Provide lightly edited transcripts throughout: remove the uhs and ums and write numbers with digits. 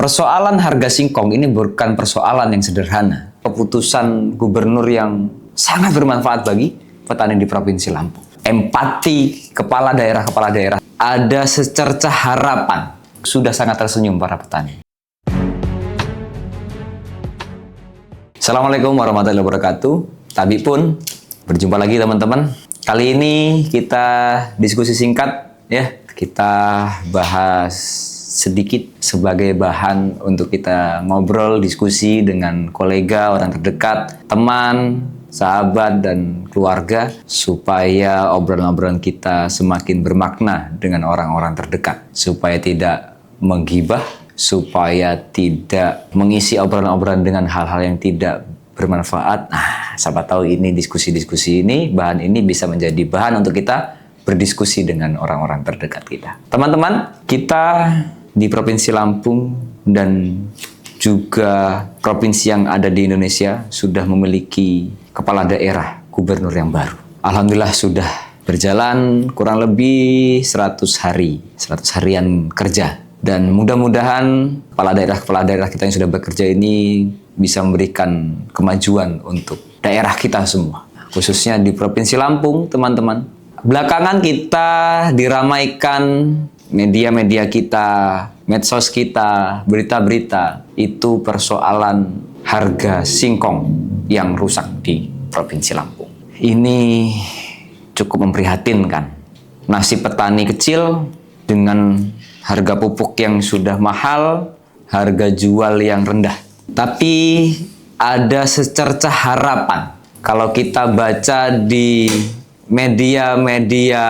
Persoalan harga singkong ini bukan persoalan yang sederhana. Keputusan gubernur yang sangat bermanfaat bagi petani di Provinsi Lampung. Empati kepala daerah ada secercah harapan. Sudah sangat tersenyum para petani. Assalamualaikum warahmatullahi wabarakatuh. Tabi pun berjumpa lagi teman-teman. Kali ini kita diskusi singkat ya. Kita bahas sedikit sebagai bahan untuk kita ngobrol, diskusi dengan kolega, orang terdekat, teman, sahabat, dan keluarga, supaya obrolan-obrolan kita semakin bermakna dengan orang-orang terdekat, supaya tidak menggibah, supaya tidak mengisi obrolan-obrolan dengan hal-hal yang tidak bermanfaat. Nah, siapa tahu ini diskusi-diskusi ini, bahan ini bisa menjadi bahan untuk kita berdiskusi dengan orang-orang terdekat kita. Teman-teman, kita di Provinsi Lampung dan juga provinsi yang ada di Indonesia sudah memiliki kepala daerah gubernur yang baru. Alhamdulillah sudah berjalan kurang lebih 100 harian kerja. Dan mudah-mudahan kepala daerah kita yang sudah bekerja ini bisa memberikan kemajuan untuk daerah kita semua. Khususnya di Provinsi Lampung, teman-teman. Belakangan kita diramaikan media-media kita, medsos kita, berita-berita, itu persoalan harga singkong yang rusak di Provinsi Lampung. Ini cukup memprihatinkan. Nasib petani kecil dengan harga pupuk yang sudah mahal, harga jual yang rendah. Tapi ada secercah harapan. Kalau kita baca di media-media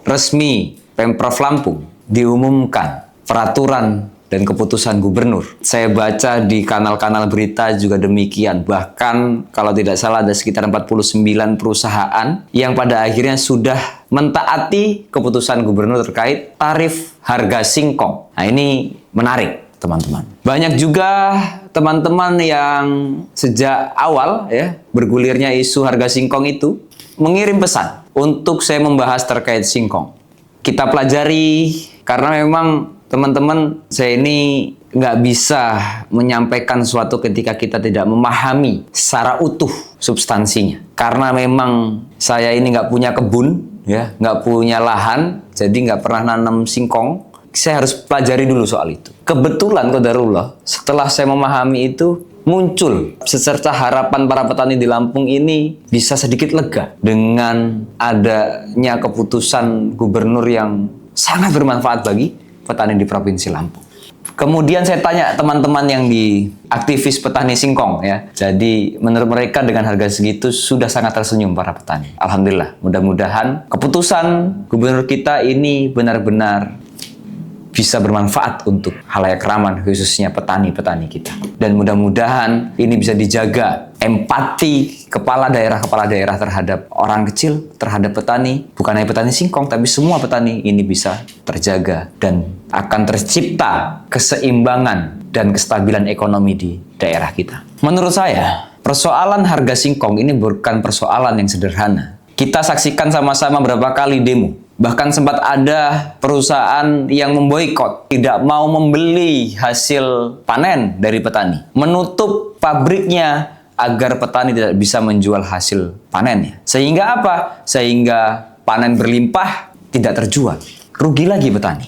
resmi Pemprov Lampung, diumumkan peraturan dan keputusan gubernur. Saya baca di kanal-kanal berita juga demikian. Bahkan kalau tidak salah ada sekitar 49 perusahaan yang pada akhirnya sudah mentaati keputusan gubernur terkait tarif harga singkong. Nah, ini menarik, teman-teman. Banyak juga teman-teman yang sejak awal ya bergulirnya isu harga singkong itu mengirim pesan untuk saya membahas terkait singkong. Kita pelajari karena memang teman-teman saya ini nggak bisa menyampaikan sesuatu ketika kita tidak memahami secara utuh substansinya. Karena memang saya ini nggak punya kebun, ya, nggak punya lahan, jadi nggak pernah nanam singkong. Saya harus pelajari dulu soal itu. Kebetulan qadarullah, setelah saya memahami itu, muncul secercah harapan para petani di Lampung ini bisa sedikit lega dengan adanya keputusan gubernur yang sangat bermanfaat bagi petani di Provinsi Lampung. Kemudian saya tanya teman-teman yang di aktivis petani singkong ya. Jadi menurut mereka dengan harga segitu sudah sangat tersenyum para petani. Alhamdulillah, mudah-mudahan keputusan gubernur kita ini benar-benar bisa bermanfaat untuk khalayak ramah, khususnya petani-petani kita. Dan mudah-mudahan ini bisa dijaga empati kepala daerah terhadap orang kecil, terhadap petani. Bukan hanya petani singkong, tapi semua petani ini bisa terjaga. Dan akan tercipta keseimbangan dan kestabilan ekonomi di daerah kita. Menurut saya, persoalan harga singkong ini bukan persoalan yang sederhana. Kita saksikan sama-sama berapa kali demo. Bahkan sempat ada perusahaan yang memboikot, tidak mau membeli hasil panen dari petani. Menutup pabriknya agar petani tidak bisa menjual hasil panennya. Sehingga apa? Sehingga panen berlimpah tidak terjual. Rugi lagi petani.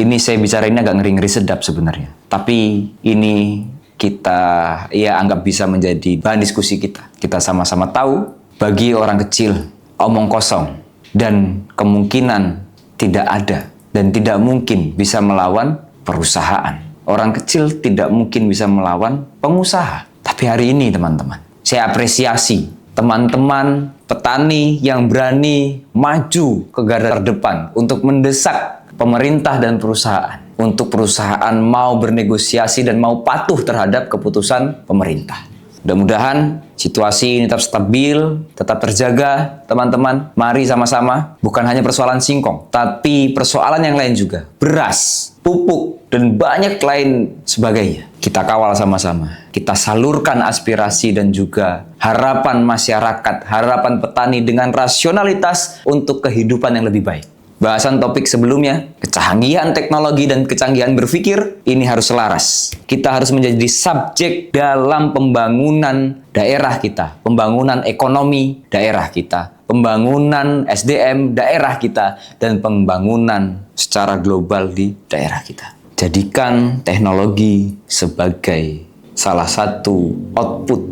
Ini saya bicara ini agak ngeri-ngeri sedap sebenarnya. Tapi ini kita anggap bisa menjadi bahan diskusi kita. Kita sama-sama tahu bagi orang kecil omong kosong dan kemungkinan tidak ada dan tidak mungkin bisa melawan perusahaan. Orang kecil tidak mungkin bisa melawan pengusaha. Tapi hari ini teman-teman, saya apresiasi teman-teman petani yang berani maju ke garda terdepan untuk mendesak pemerintah dan perusahaan. Untuk perusahaan mau bernegosiasi dan mau patuh terhadap keputusan pemerintah. Mudah-mudahan situasi ini tetap stabil, tetap terjaga, teman-teman. Mari sama-sama, bukan hanya persoalan singkong, tapi persoalan yang lain juga. Beras, pupuk, dan banyak lain sebagainya. Kita kawal sama-sama. Kita salurkan aspirasi dan juga harapan masyarakat, harapan petani dengan rasionalitas untuk kehidupan yang lebih baik. bahasan topik sebelumnya, kecanggihan teknologi dan kecanggihan berpikir, ini harus selaras. Kita harus menjadi subjek dalam pembangunan daerah kita, pembangunan ekonomi daerah kita, pembangunan SDM daerah kita, dan pembangunan secara global di daerah kita. Jadikan teknologi sebagai salah satu output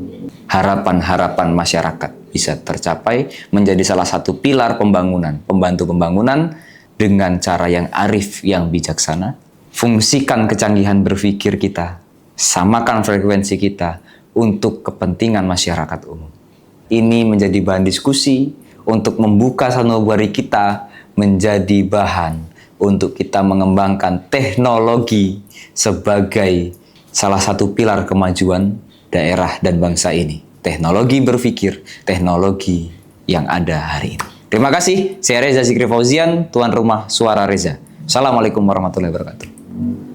harapan-harapan masyarakat bisa tercapai menjadi salah satu pilar pembangunan, pembantu pembangunan dengan cara yang arif, yang bijaksana. Fungsikan kecanggihan berpikir kita, samakan frekuensi kita untuk kepentingan masyarakat umum. Ini menjadi bahan diskusi untuk membuka sanubari kita menjadi bahan untuk kita mengembangkan teknologi sebagai salah satu pilar kemajuan daerah dan bangsa ini. Teknologi berpikir, teknologi yang ada hari ini. Terima kasih, saya Reza Zikri Fauzian, tuan rumah Suara Reza. Assalamualaikum warahmatullahi wabarakatuh.